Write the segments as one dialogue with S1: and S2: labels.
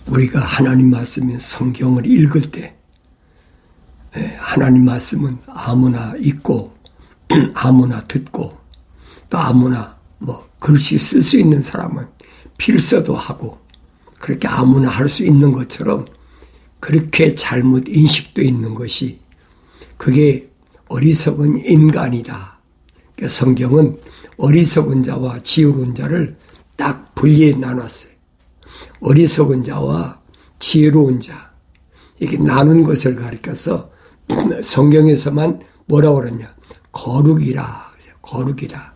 S1: 우리가 하나님 말씀인 성경을 읽을 때 하나님 말씀은 아무나 읽고 아무나 듣고 또 아무나 글씨 쓸 수 있는 사람은 필서도 하고 그렇게 아무나 할 수 있는 것처럼 그렇게 잘못 인식도 있는 것이 그게 어리석은 인간이다. 그러니까 성경은 어리석은 자와 지혜로운 자를 딱 분리해 나눴어요. 어리석은 자와 지혜로운 자 이렇게 나눈 것을 가리켜서 성경에서만 뭐라고 그러냐 거룩이라 거룩이라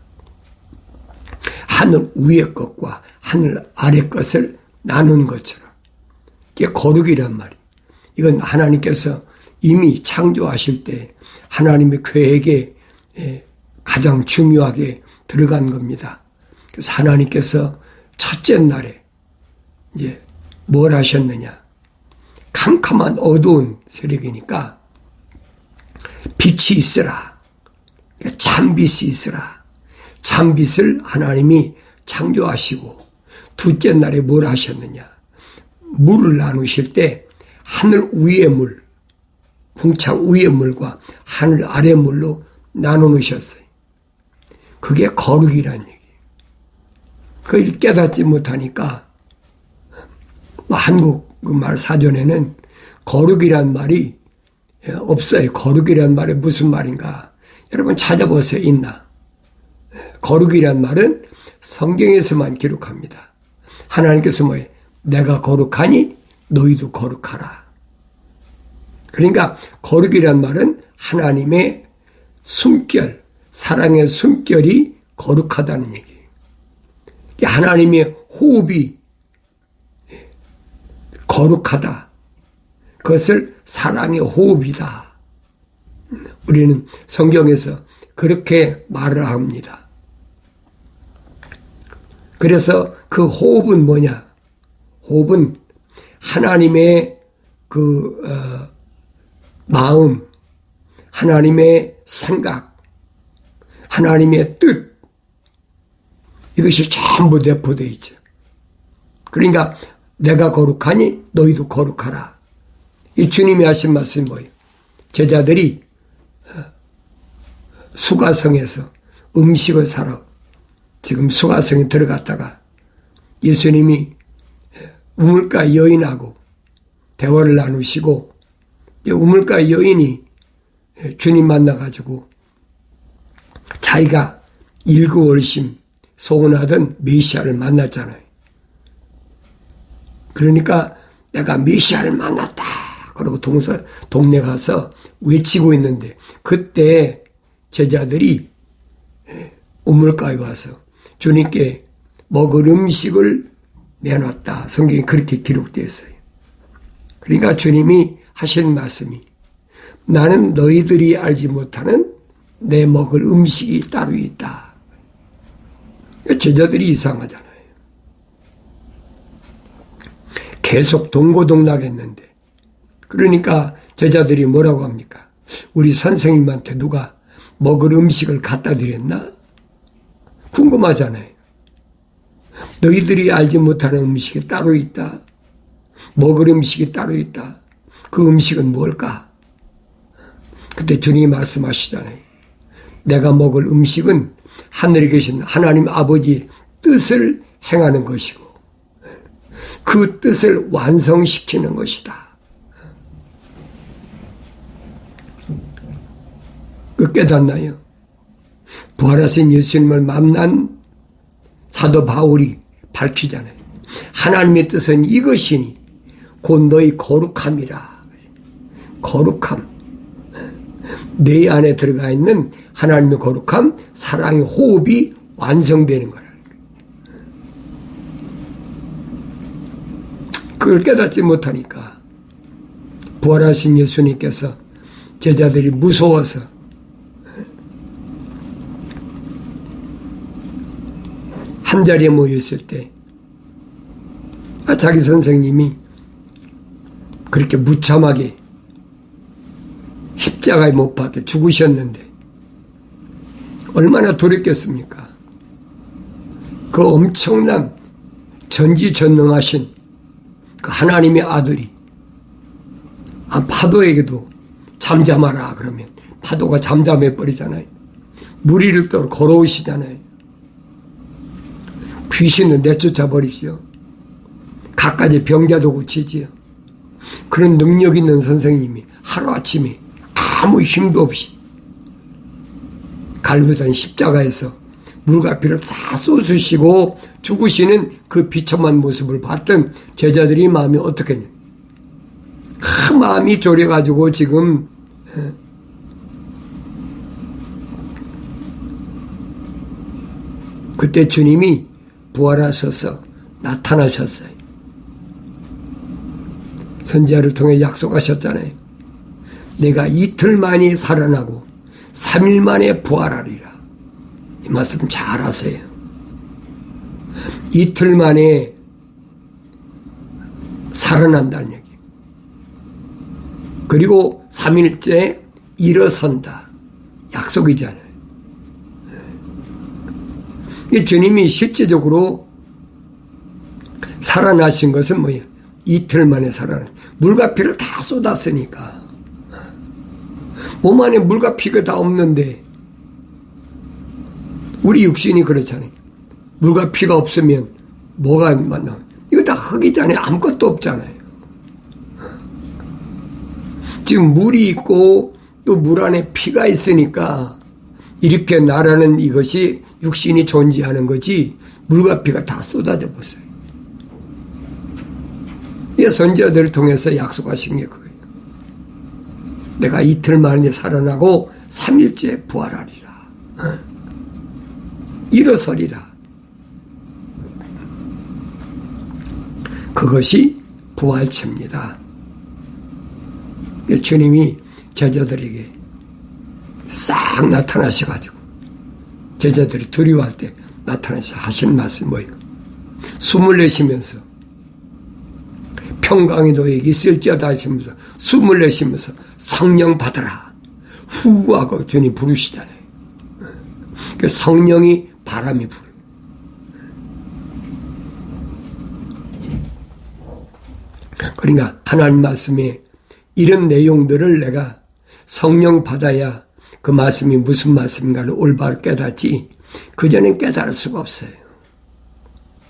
S1: 하늘 위의 것과 하늘 아래 것을 나눈 것처럼 이게 거룩이란 말이에요. 이건 하나님께서 이미 창조하실 때 하나님의 계획에 가장 중요하게 들어간 겁니다. 그래서 하나님께서 첫째 날에 이제 뭘 하셨느냐 캄캄한 어두운 세력이니까 빛이 있으라 참빛이 있으라 참빛을 하나님이 창조하시고 둘째 날에 뭘 하셨느냐 물을 나누실 때 하늘 위의 물 궁창 위의 물과 하늘 아래 물로 나눠 놓으셨어요. 그게 거룩이라는 얘기예요. 그걸 깨닫지 못하니까 한국 말 사전에는 거룩이란 말이 없어요. 거룩이란 말이 무슨 말인가? 여러분 찾아보세요. 있나? 거룩이란 말은 성경에서만 기록합니다. 하나님께서 뭐예요? 내가 거룩하니 너희도 거룩하라. 그러니까 거룩이란 말은 하나님의 숨결, 사랑의 숨결이 거룩하다는 얘기예요. 하나님의 호흡이 거룩하다. 그것을 사랑의 호흡이다. 우리는 성경에서 그렇게 말을 합니다. 그래서 그 호흡은 뭐냐? 호흡은 하나님의 마음, 하나님의 생각, 하나님의 뜻, 이것이 전부 내포되어 있죠. 그러니까 내가 거룩하니 너희도 거룩하라. 이 주님이 하신 말씀이 뭐예요? 제자들이 수가성에서 음식을 사러 지금 수가성에 들어갔다가 예수님이 우물가 여인하고 대화를 나누시고 우물가 여인이 주님 만나가지고 자기가 일구월심 소원하던 메시아를 만났잖아요. 그러니까 내가 메시아를 만났다. 그러고 동네 가서 외치고 있는데 그때 제자들이 우물가에 와서 주님께 먹을 음식을 내놨다. 성경에 그렇게 기록되어 있어요. 그러니까 주님이 하신 말씀이 나는 너희들이 알지 못하는 내 먹을 음식이 따로 있다. 제자들이 이상하잖아요. 계속 동고동락했는데 그러니까 제자들이 뭐라고 합니까? 우리 선생님한테 누가 먹을 음식을 갖다 드렸나? 궁금하잖아요. 너희들이 알지 못하는 음식이 따로 있다. 먹을 음식이 따로 있다. 그 음식은 뭘까? 그때 주님이 말씀하시잖아요. 내가 먹을 음식은 하늘에 계신 하나님 아버지의 뜻을 행하는 것이고 그 뜻을 완성시키는 것이다. 그 깨닫나요? 부활하신 예수님을 만난 사도 바울이 밝히잖아요. 하나님의 뜻은 이것이니 곧 너희 거룩함이라. 거룩함. 내 안에 들어가 있는 하나님의 거룩함, 사랑의 호흡이 완성되는 거라. 그걸 깨닫지 못하니까 부활하신 예수님께서 제자들이 무서워서 한자리에 모였을 때 자기 선생님이 그렇게 무참하게 십자가에 못 박혀 죽으셨는데 얼마나 두렵겠습니까? 그 엄청난 전지전능하신 그 하나님의 아들이 파도에게도 잠잠하라 그러면 파도가 잠잠해 버리잖아요. 물 위를 또 걸어오시잖아요. 귀신은 내쫓아 버리시오. 갖가지 병자도 고치지요. 그런 능력 있는 선생님이 하루아침에 아무 힘도 없이 갈보산 십자가에서 물과 피를 다 쏟으시고 죽으시는 그 비참한 모습을 봤던 제자들이 마음이 어떻겠냐. 그 마음이 졸여가지고 지금 그때 주님이 부활하셔서 나타나셨어요. 선지자를 통해 약속하셨잖아요. 내가 이틀 만에 살아나고 3일 만에 부활하리라. 이 말씀 잘 하세요. 이틀 만에 살아난다는 얘기. 그리고 3일째 일어선다. 약속이잖아요. 주님이 실제적으로 살아나신 것은 뭐예요? 이틀 만에 살아나. 물과 피를 다 쏟았으니까. 몸 안에 물과 피가 다 없는데 우리 육신이 그렇잖아요. 물과 피가 없으면 뭐가 만나? 이거 다 흙이잖아요. 아무것도 없잖아요. 지금 물이 있고 또 물 안에 피가 있으니까 이렇게 나라는 이것이 육신이 존재하는 거지 물과 피가 다 쏟아져 보세요. 이 선지자들을 통해서 약속하신 게 그거예요. 내가 이틀 만에 살아나고 3일째 부활하리라. 일어서리라. 그것이 부활체입니다. 주님이 제자들에게 싹 나타나셔가지고 제자들이 두려워할 때 나타나셔 하신 말씀이 뭐예요? 숨을 내쉬면서 평강이 너에게 있을지어다 하시면서 숨을 내쉬면서 성령 받아라 후 하고 주님 부르시잖아요. 그 성령이 바람이 불어요. 그러니까 하나님 말씀에 이런 내용들을 내가 성령 받아야 그 말씀이 무슨 말씀인가를 올바로 깨닫지 그전엔 깨달을 수가 없어요.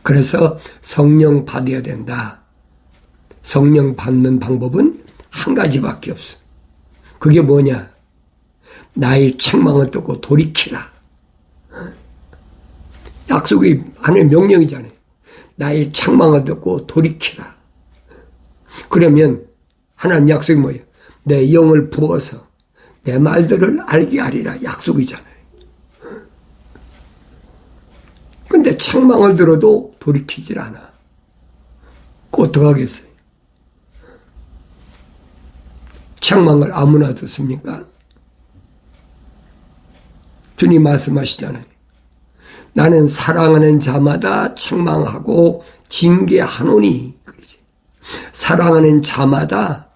S1: 그래서 성령 받아야 된다. 성령 받는 방법은 한 가지밖에 없어. 그게 뭐냐? 나의 책망을 듣고 돌이키라. 약속이 하나님의 명령이잖아요. 나의 책망을 듣고 돌이키라. 그러면 하나님 약속이 뭐예요? 내 영을 부어서 내 말들을 알게 하리라 약속이잖아요. 근데 책망을 들어도 돌이키질 않아. 그 어떡하겠어요? 책망을 아무나 듣습니까? 주님 말씀하시잖아요. 나는 사랑하는 자마다 책망하고 징계하노니. 그러지. 사랑하는 자마다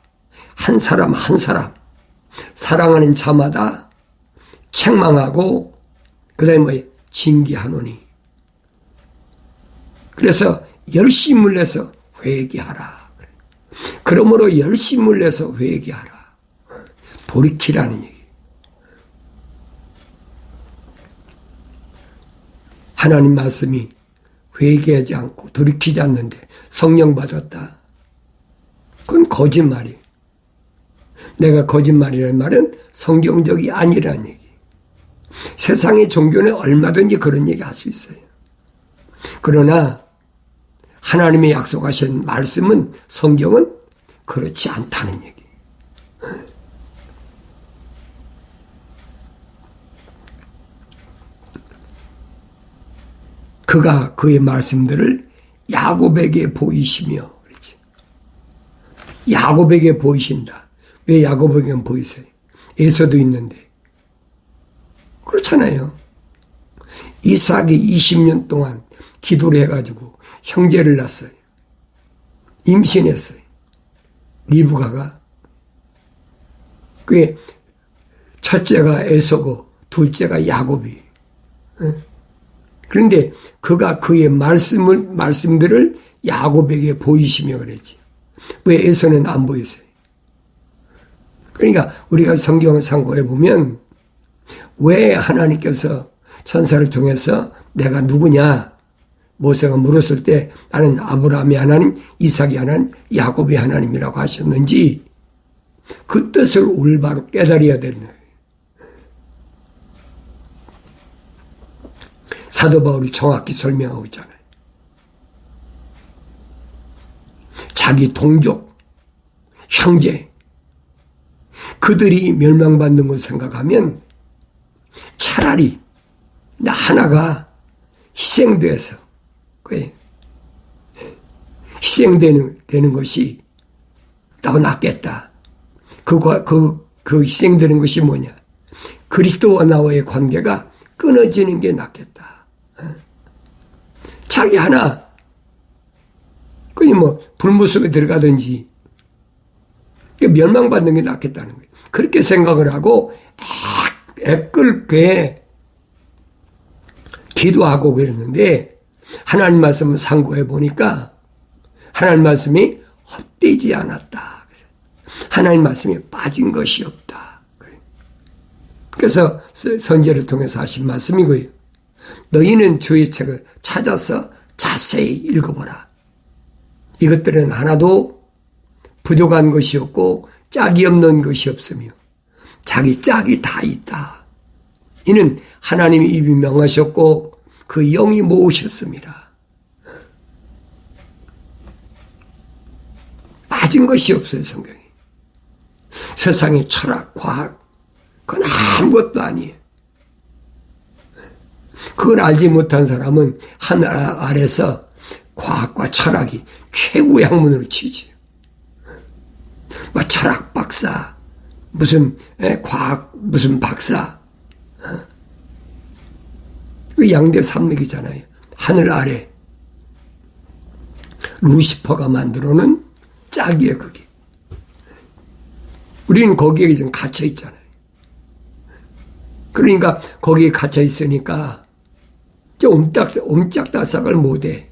S1: 한 사람 한 사람 사랑하는 자마다 책망하고 그다음에 뭐예요? 징계하노니. 그래서 열심을 내서 회개하라. 그러므로 열심을 내서 회개하라. 돌이키라는 얘기. 하나님 말씀이 회개하지 않고 돌이키지 않는데 성령 받았다. 그건 거짓말이에요. 내가 거짓말이라는 말은 성경적이 아니라는 얘기. 세상의 종교는 얼마든지 그런 얘기 할 수 있어요. 그러나 하나님의 약속하신 말씀은 성경은 그렇지 않다는 얘기. 그가 그의 말씀들을 야곱에게 보이시며 그렇지. 야곱에게 보이신다. 왜 야곱에게만 보이세요? 에서도 있는데. 그렇잖아요. 이삭이 20년 동안 기도를 해가지고 형제를 낳았어요. 임신했어요. 리브가가. 그게 첫째가 에서고 둘째가 야곱이. 그런데 그가 그의 말씀들을 야곱에게 보이시며 그랬지. 왜 에서는 안 보였어요? 그러니까 우리가 성경을 상고해 보면 왜 하나님께서 천사를 통해서 내가 누구냐? 모세가 물었을 때 나는 아브라함의 하나님, 이삭의 하나님, 야곱의 하나님이라고 하셨는지 그 뜻을 올바로 깨달아야 되는 거예요. 사도 바울이 정확히 설명하고 있잖아요. 자기 동족, 형제, 그들이 멸망받는 걸 생각하면 차라리 나 하나가 희생돼서 희생되는 것이 더 낫겠다. 그 희생되는 것이 뭐냐? 그리스도와 나와의 관계가 끊어지는 게 낫겠다. 자기 하나, 그니 뭐 불못 속에 들어가든지 멸망받는 게 낫겠다는 거예요. 그렇게 생각을 하고 애끓게 기도하고 그랬는데 하나님 말씀을 상고해 보니까 하나님 말씀이 헛되지 않았다. 하나님 말씀이 빠진 것이 없다. 그래서 선제를 통해서 하신 말씀이고요. 너희는 주의 책을 찾아서 자세히 읽어보라. 이것들은 하나도 부족한 것이 없고 짝이 없는 것이 없으며 자기 짝이 다 있다. 이는 하나님이 입이 명하셨고 그 영이 모으셨습니다. 빠진 것이 없어요, 성경이. 세상의 철학, 과학, 그건 아무것도 아니에요. 그걸 알지 못한 사람은 하늘 아래서 과학과 철학이 최고의 학문으로 치지. 철학 박사, 무슨 과학 무슨 박사. 그 양대 산맥이잖아요. 하늘 아래 루시퍼가 만들어놓은 짝이에요, 그게. 우리는 거기에 좀 갇혀 있잖아요. 그러니까 거기에 갇혀 있으니까 좀 옴짝달싹을 못해.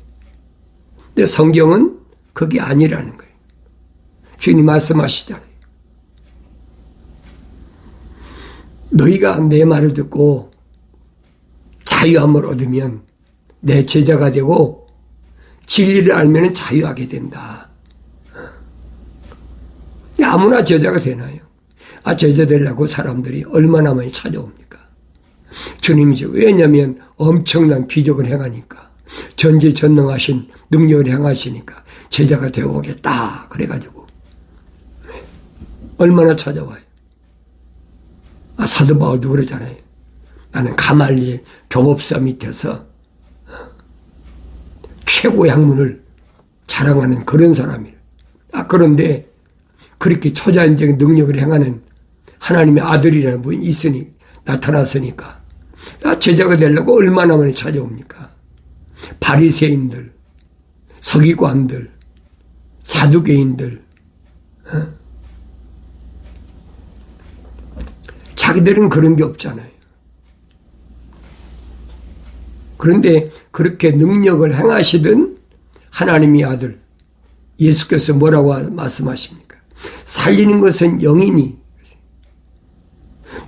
S1: 근데 성경은 그게 아니라는 거예요. 주님이 말씀하시잖아요. 너희가 내 말을 듣고 자유함을 얻으면 내 제자가 되고 진리를 알면 자유하게 된다. 아무나 제자가 되나요? 제자 되려고 사람들이 얼마나 많이 찾아옵니까? 주님이죠. 왜냐하면 엄청난 기적을 행하니까. 전지전능하신 능력을 행하시니까 제자가 되어오겠다. 그래가지고 얼마나 찾아와요. 사도 바울도 그러잖아요. 나는 가말리엘 교법사 밑에서 최고의 학문을 자랑하는 그런 사람이에요. 그런데 그렇게 초자연적인 능력을 행하는 하나님의 아들이라는 분이 나타났으니까 제자가 되려고 얼마나 많이 찾아옵니까? 바리새인들, 서기관들, 사두개인들, 자기들은 그런 게 없잖아요. 그런데 그렇게 능력을 행하시던 하나님의 아들 예수께서 뭐라고 말씀하십니까? 살리는 것은 영이니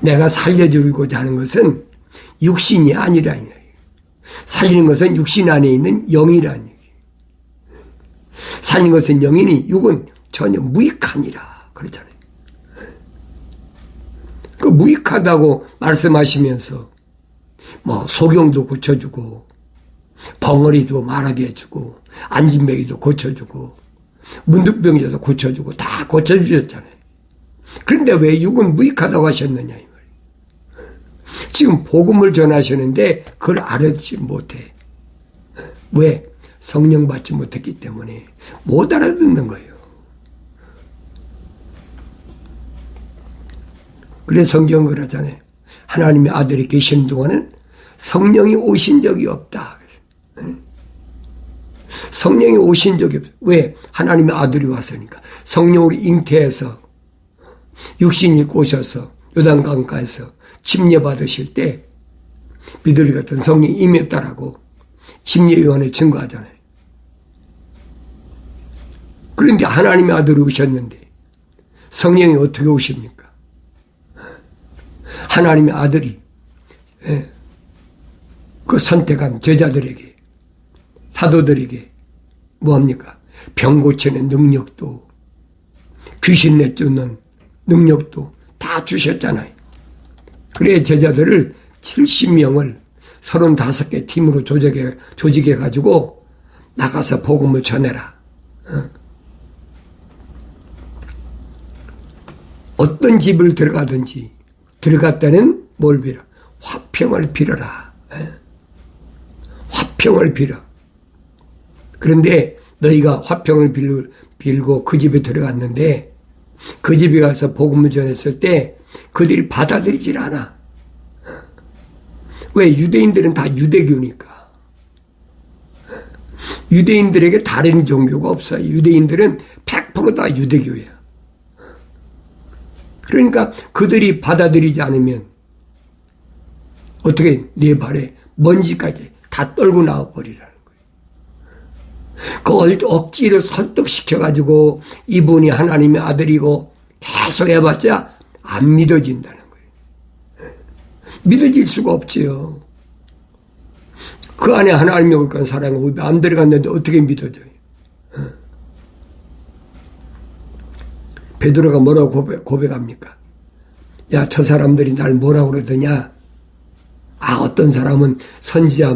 S1: 내가 살려주고자 하는 것은 육신이 아니라는 거예요. 살리는 것은 육신 안에 있는 영이라는 얘기예요. 살리는 것은 영이니 육은 전혀 무익하니라 그러잖아요. 그 무익하다고 말씀하시면서 소경도 고쳐주고 벙어리도 말하게 해주고 안진뱅이도 고쳐주고 문득병자도 고쳐주고 다 고쳐주셨잖아요. 그런데 왜 육은 무익하다고 하셨느냐 이 말이에요. 지금 복음을 전하시는데 그걸 알아듣지 못해. 왜? 성령 받지 못했기 때문에 못 알아듣는 거예요. 그래서 성경은 그러잖아요. 하나님의 아들이 계시는 동안은 성령이 오신 적이 없다. 성령이 오신 적이 없어요. 왜? 하나님의 아들이 왔으니까. 성령을 잉태해서 육신 입고 오셔서 요단강가에서 침례받으실 때 비둘기 같은 성령이 임했다라고 침례요한에 증거하잖아요. 그런데 하나님의 아들이 오셨는데 성령이 어떻게 오십니까? 하나님의 아들이 그 선택한 제자들에게, 사도들에게 뭐합니까? 병 고치는 능력도, 귀신 내쫓는 능력도 다 주셨잖아요. 그래 제자들을 70명을 35개 팀으로 조직해가지고 나가서 복음을 전해라. 어떤 집을 들어가든지 들어갈 때는 뭘 빌어? 화평을 빌어라. 화평을 빌어. 그런데 너희가 화평을 빌고 그 집에 들어갔는데 그 집에 가서 복음을 전했을 때 그들이 받아들이질 않아. 왜? 유대인들은 다 유대교니까. 유대인들에게 다른 종교가 없어요. 유대인들은 100%다 유대교예요. 그러니까 그들이 받아들이지 않으면 어떻게 네 발에 먼지까지 다 떨고 나와버리라는 거예요. 그 억지로 설득시켜가지고 이분이 하나님의 아들이고 계속 해봤자 안 믿어진다는 거예요. 믿어질 수가 없지요. 그 안에 하나님의 거룩한 사랑이 안 들어갔는데 어떻게 믿어져요? 베드로가 뭐라고 고백합니까? 야, 저 사람들이 날 뭐라고 그러더냐? 아, 어떤 사람은 선지자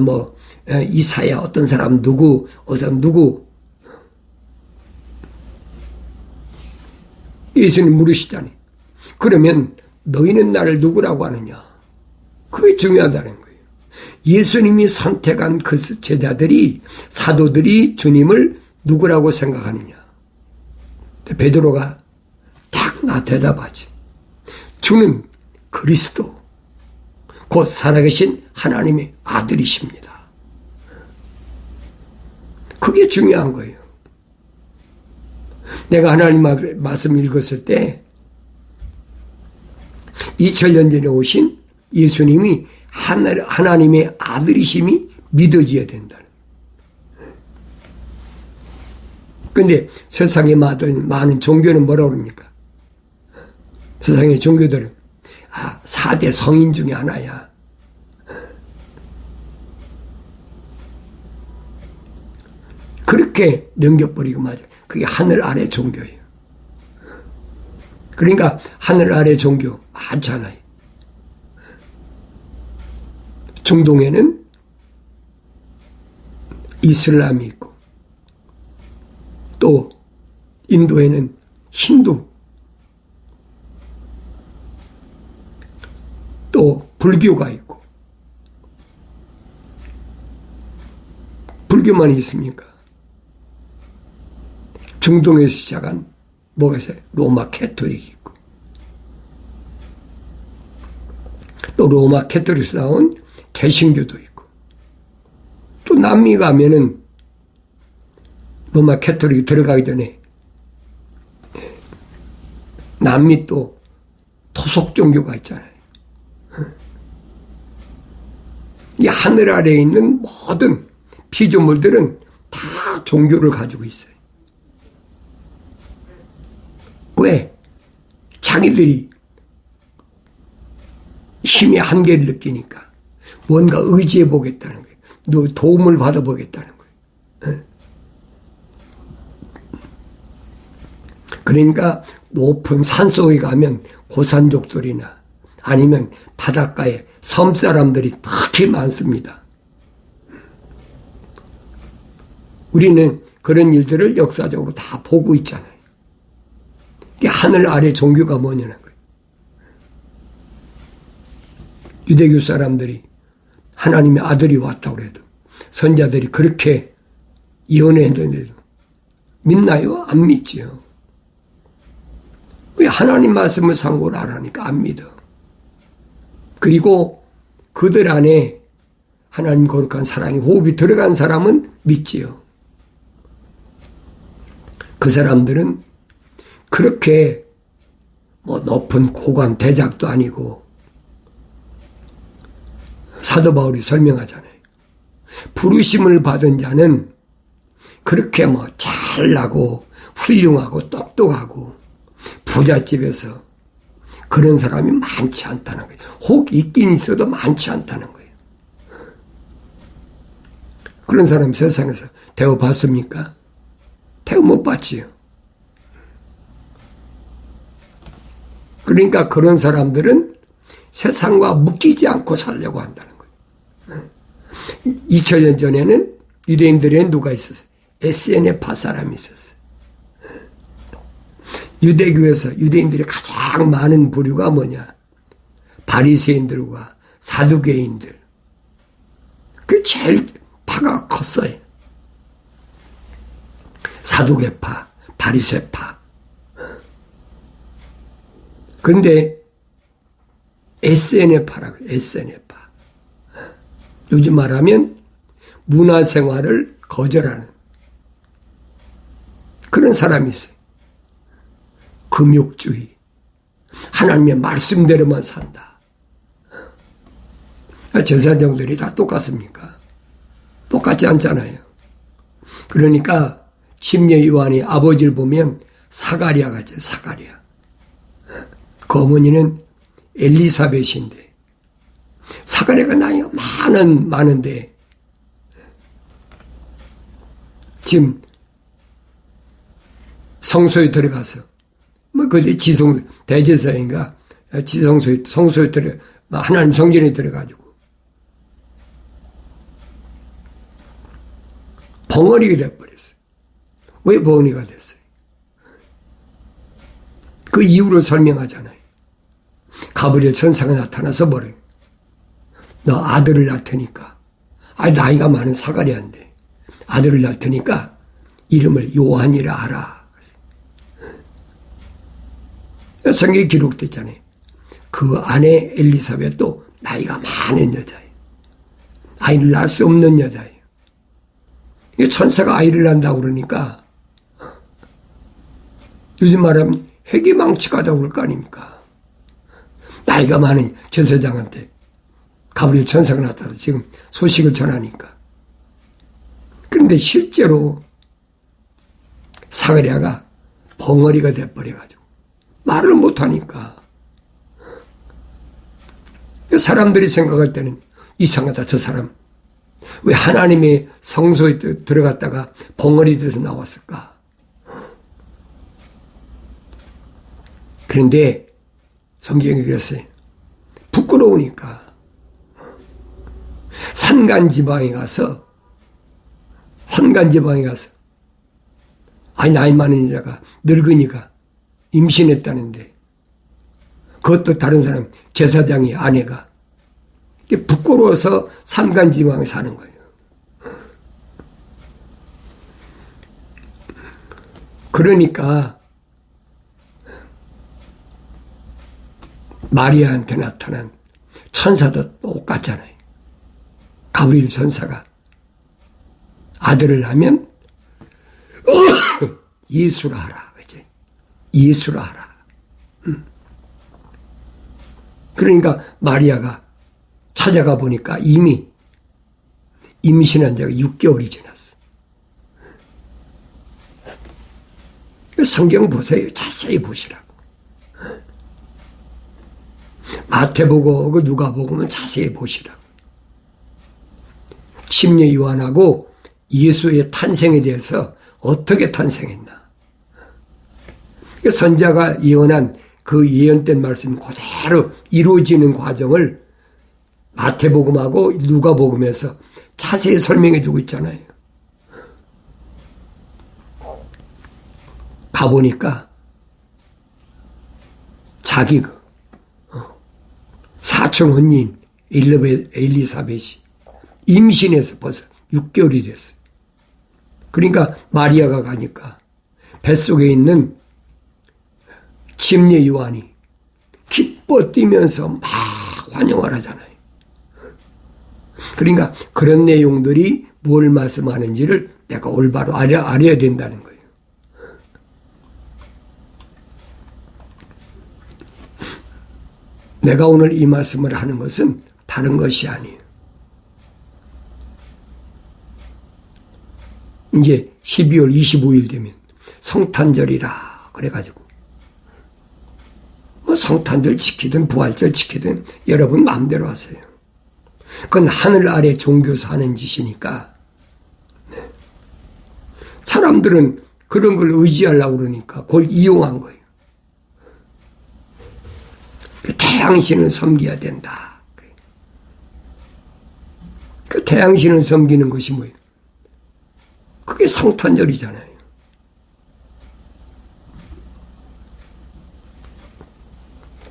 S1: 이사야, 어떤 사람 누구, 누구. 예수님 물으시잖아요. 그러면 너희는 나를 누구라고 하느냐? 그게 중요하다는 거예요. 예수님이 선택한 그 제자들이, 사도들이 주님을 누구라고 생각하느냐? 베드로가 딱 대답하지. 주는 그리스도, 곧 살아계신 하나님의 아들이십니다. 그게 중요한 거예요. 내가 하나님 말씀 읽었을 때 2000년 전에 오신 예수님이 하나님의 아들이심이 믿어져야 된다는 거예요. 그런데 세상에 많은 종교는 뭐라고 그럽니까? 세상의 종교들은 4대 성인 중에 하나야. 그렇게 넘겨버리고 맞아. 그게 하늘 아래 종교예요. 그러니까 하늘 아래 종교 많잖아요. 중동에는 이슬람이 있고 또 인도에는 힌두, 또 불교가 있고. 불교만 있습니까? 중동에서 시작한 뭐가 있어요? 로마 캐토릭이 있고, 또 로마 캐토릭에서 나온 개신교도 있고, 또 남미 가면은 로마 캐토릭이 들어가기 전에 남미 또 토속 종교가 있잖아요. 이 하늘 아래에 있는 모든 피조물들은 다 종교를 가지고 있어요. 왜? 자기들이 힘의 한계를 느끼니까 뭔가 의지해 보겠다는 거예요. 도움을 받아보겠다는 거예요. 그러니까 높은 산속에 가면 고산족들이나 아니면 바닷가에 섬 사람들이 특히 많습니다. 우리는 그런 일들을 역사적으로 다 보고 있잖아요. 하늘 아래 종교가 뭐냐는 거예요. 유대교 사람들이 하나님의 아들이 왔다고 해도, 선자들이 그렇게 예언했는데도 믿나요? 안 믿지요. 왜? 하나님 말씀을 상고를 안 하니까 안 믿어. 그리고 그들 안에 하나님 거룩한 사랑이 호흡이 들어간 사람은 믿지요. 그 사람들은 그렇게 높은 고관 대작도 아니고, 사도 바울이 설명하잖아요. 부르심을 받은 자는 그렇게 잘나고 훌륭하고 똑똑하고 부잣집에서 그런 사람이 많지 않다는 거예요. 혹 있긴 있어도 많지 않다는 거예요. 그런 사람 세상에서 대우받습니까? 대우 못 받지요. 그러니까 그런 사람들은 세상과 묶이지 않고 살려고 한다는 거예요. 2000년 전에는 유대인들에 누가 있었어요? SNF파 사람이 있었어요. 유대교에서 유대인들이 가장 많은 부류가 뭐냐? 바리새인들과 사두개인들. 그 제일 파가 컸어요. 사두개파, 바리새파. 그런데 SNF파라고 해요. SNF파. 요즘 말하면 문화생활을 거절하는 그런 사람이 있어요. 금욕주의. 하나님의 말씀대로만 산다. 제사장들이 다 똑같습니까? 똑같지 않잖아요. 그러니까 침례 요한이 아버지를 보면 사가랴 같죠. 사가랴. 그 어머니는 엘리사벳인데 사가랴가 나이가 많은데 지금 성소에 들어가서 그 대제사인가 성소에 하나님 성전에 들어가지고 벙어리가 돼버렸어요. 왜 벙어리가 됐어요? 그 이유를 설명하잖아요. 가브리엘 천사가 나타나서 뭐래요? 너 아들을 낳을 테니까, 나이가 많은 사가랴인데 아들을 낳을 테니까 이름을 요한이라 하라. 성경에 기록됐잖아요. 그 아내 엘리사벳도 나이가 많은 여자예요. 아이를 낳을 수 없는 여자예요. 천사가 아이를 낳는다고 그러니까 요즘 말하면 회개망측하다고 그럴 거 아닙니까? 나이가 많은 제사장한테 가브리엘 천사가 나타나서 지금 소식을 전하니까. 그런데 실제로 사가랴가 벙어리가 돼버려가지고 말을 못하니까 사람들이 생각할 때는 이상하다. 저 사람 왜 하나님의 성소에 들어갔다가 벙어리 돼서 나왔을까? 그런데 성경이 그랬어요. 부끄러우니까 산간지방에 가서 나이 많은 여자가 늙으니까 임신했다는데 그것도 다른 사람 제사장의 아내가 부끄러워서 산간지방에 사는 거예요. 그러니까 마리아한테 나타난 천사도 똑같잖아요. 가브리엘 천사가 아들을 낳으면 예수라 하라. 그치? 예수라 하라. 그러니까 마리아가 찾아가 보니까 이미 임신한 지가 6개월이 지났어. 성경 보세요. 자세히 보시라고. 마태복음, 누가복음은 자세히 보시라고. 침례 요한하고 예수의 탄생에 대해서 어떻게 탄생했나. 선지자가 예언한 그 예언된 말씀 그대로 이루어지는 과정을 마태복음하고 누가복음에서 자세히 설명해 주고 있잖아요. 가보니까 자기 사촌 언니인 엘리사벳이 임신해서 벌써 6개월이 됐어요. 그러니까 마리아가 가니까 뱃속에 있는 침례 요한이 기뻐 뛰면서 막 환영을 하잖아요. 그러니까 그런 내용들이 뭘 말씀하는지를 내가 올바로 알아야 된다는 거예요. 내가 오늘 이 말씀을 하는 것은 다른 것이 아니에요. 이제 12월 25일 되면 성탄절이라 그래가지고 뭐 성탄절 지키든 부활절 지키든 여러분 마음대로 하세요. 그건 하늘 아래 종교에서 하는 짓이니까. 네. 사람들은 그런 걸 의지하려고 그러니까 그걸 이용한 거예요. 그 태양신을 섬겨야 된다. 그 태양신을 섬기는 것이 뭐예요? 그게 성탄절이잖아요.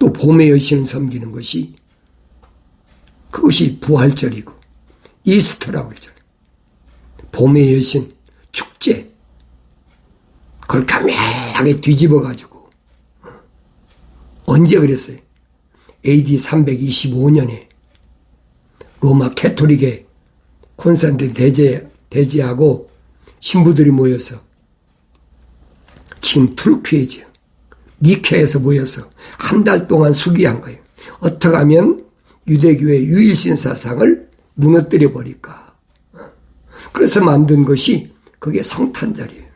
S1: 또 봄의 여신을 섬기는 것이 그것이 부활절이고 이스터라고 그러잖아요. 봄의 여신 축제 그걸 가면하게 뒤집어가지고 언제 그랬어요? AD 325년에 로마 캐토릭의 콘스탄틴 대제하고 신부들이 모여서 지금 투르키에죠. 니케에서 모여서 한 달 동안 수기한 거예요. 어떻게 하면 유대교의 유일신 사상을 무너뜨려 버릴까. 그래서 만든 것이 그게 성탄절이에요.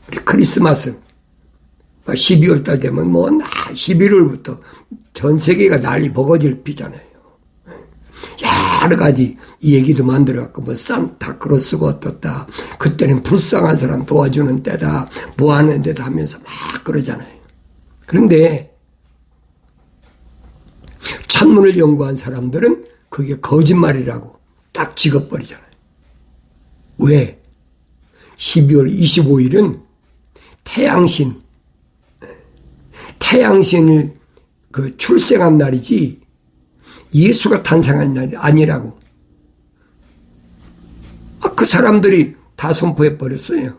S1: 우리 크리스마스 12월 달 되면 11월부터 전 세계가 난리 버거지를 피잖아요. 여러 가지 이 얘기도 만들어갖고 뭐 산타크로스가 어떻다. 그때는 불쌍한 사람 도와주는 때다. 뭐 하는 데다 하면서 막 그러잖아요. 그런데 천문을 연구한 사람들은 그게 거짓말이라고 딱 찍어버리잖아요. 왜? 12월 25일은 태양신을 그 출생한 날이지 예수가 탄생한 날이 아니라고. 그 사람들이 다 선포해 버렸어요.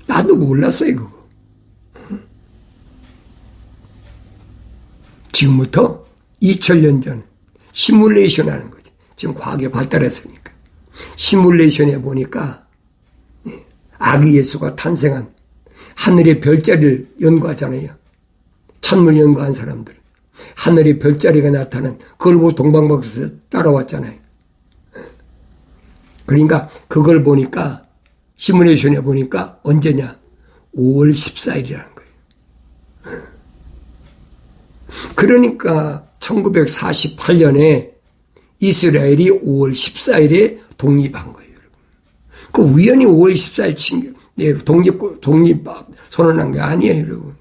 S1: 나도 몰랐어요, 그거. 지금부터 2000년 전 시뮬레이션 하는 거지. 지금 과학이 발달했으니까. 시뮬레이션 해보니까 아기 예수가 탄생한 하늘의 별자리를 연구하잖아요. 천문을 연구한 사람들. 하늘의 별자리가 나타난 그걸 보고 동방박사에서 따라왔잖아요. 그러니까 그걸 보니까 시뮬레이션에 보니까 언제냐? 5월 14일이라는 거예요. 그러니까 1948년에 이스라엘이 5월 14일에 독립한 거예요. 그 우연히 5월 14일 독립 선언한 게 아니에요, 여러분.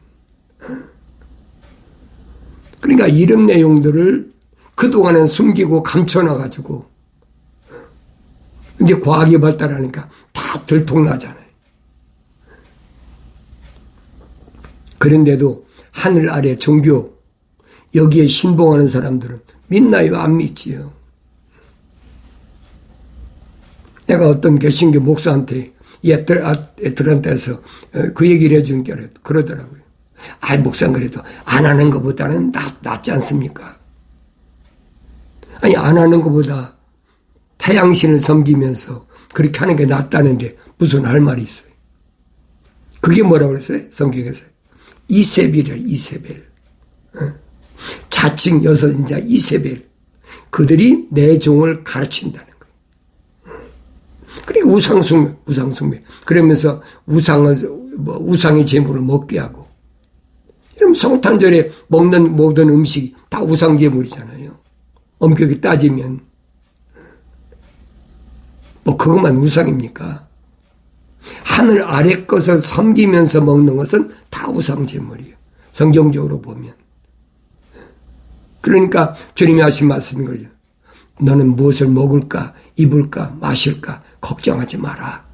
S1: 그러니까 이런 내용들을 그동안은 숨기고 감춰놔가지고 이제 과학이 발달하니까 다 들통나잖아요. 그런데도 하늘 아래 종교 여기에 신봉하는 사람들은 믿나요? 안 믿지요. 내가 어떤 개신교 목사한테 애틀란타에서 그 얘기를 해준 게 그러더라고요. 목사는 그래도 안 하는 것보다는 낫지 않습니까? 아니, 안 하는 것보다 태양신을 섬기면서 그렇게 하는 게 낫다는데 무슨 할 말이 있어요? 그게 뭐라고 그랬어요? 성경에서. 이세벨이야, 이세벨. 자칭 여선자 이세벨. 그들이 내 종을 가르친다는 거예요. 그리고 우상숭배. 그러면서 우상의 제물을 먹게 하고. 그럼 성탄절에 먹는 모든 음식이 다 우상 제물이잖아요. 엄격히 따지면. 뭐 그것만 우상입니까? 하늘 아래 것을 섬기면서 먹는 것은 다 우상 제물이에요. 성경적으로 보면. 그러니까 주님이 하신 말씀인 거죠. 너는 무엇을 먹을까, 입을까, 마실까 걱정하지 마라.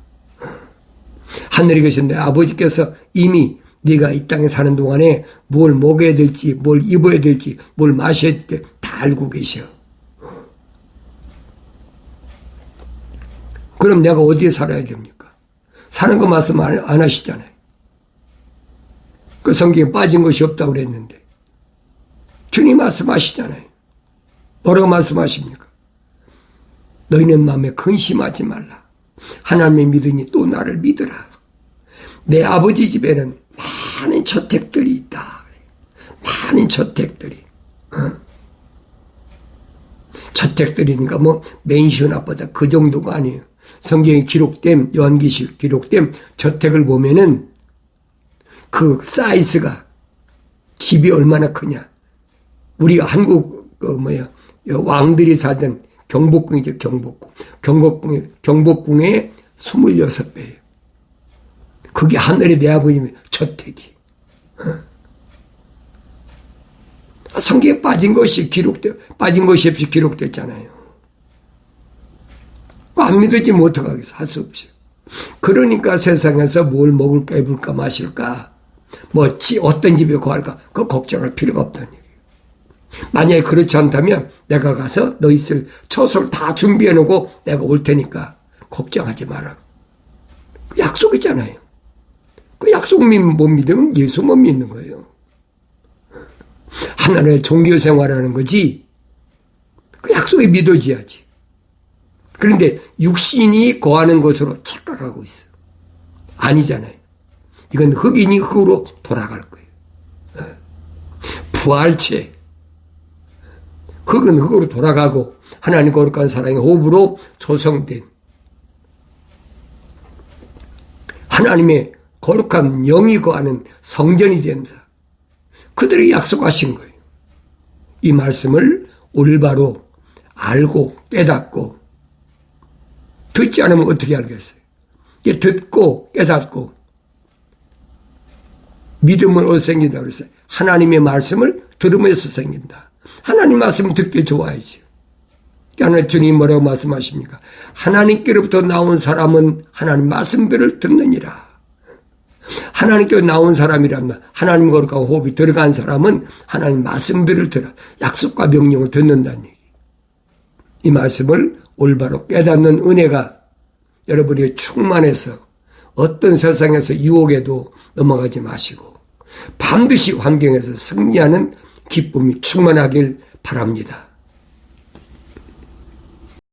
S1: 하늘에 계신 내 아버지께서 이미 네가 이 땅에 사는 동안에 뭘 먹어야 될지, 뭘 입어야 될지, 뭘 마셔야 될지 다 알고 계셔. 그럼 내가 어디에 살아야 됩니까? 사는 거 말씀 안 하시잖아요. 그 성경에 빠진 것이 없다고 그랬는데 주님 말씀하시잖아요. 뭐라고 말씀하십니까? 너희는 마음에 근심하지 말라. 하나님을 믿으니 또 나를 믿으라. 내 아버지 집에는 많은 저택들이 있다. 많은 저택들이. 저택들이니까 뭐 맨션 아파트 그 정도가 아니에요. 성경에 기록된, 요한계시록 기록된 저택을 보면은 그 사이즈가 집이 얼마나 크냐. 우리 한국, 왕들이 살던 경복궁이죠, 경복궁. 경복궁의 26배예요. 그게 하늘에 내다보이면 저택이. 성경에 빠진 것이 없이 기록됐잖아요. 안 믿어지면 어떡하겠어? 할 수 없지. 그러니까 세상에서 뭘 먹을까, 입을까, 마실까, 어떤 집에 구할까, 그거 걱정할 필요가 없다는 얘기예요. 만약에 그렇지 않다면 내가 가서 너 있을 처소를 다 준비해 놓고 내가 올 테니까 걱정하지 마라. 그 약속이잖아요. 그 약속 못 믿으면 예수 못 믿는 거예요. 하나님의 종교 생활하는 거지. 그 약속이 믿어져야지. 그런데 육신이 거하는 것으로 착각하고 있어. 아니잖아요. 이건 흑인이 흑으로 돌아갈 거예요. 부활체. 흑은 흑으로 돌아가고 하나님 거룩한 사랑의 호흡으로 조성된 하나님의 거룩한 영이 거하는 성전이 된다. 그들이 약속하신 거예요. 이 말씀을 올바로 알고 깨닫고 듣지 않으면 어떻게 알겠어요? 듣고 깨닫고 믿음은 어디서 생긴다고 그랬어요? 하나님의 말씀을 들으면서 생긴다. 하나님 말씀을 듣길 좋아하지. 그러니까 주님 뭐라고 말씀하십니까? 하나님께로부터 나온 사람은 하나님 말씀들을 듣느니라. 하나님께 나온 사람이라면 하나님 거룩한 호흡이 들어간 사람은 하나님 말씀들을 들어 약속과 명령을 듣는다는 얘기. 이 말씀을 올바로 깨닫는 은혜가 여러분이 충만해서 어떤 세상에서 유혹에도 넘어가지 마시고 반드시 환경에서 승리하는 기쁨이 충만하길 바랍니다.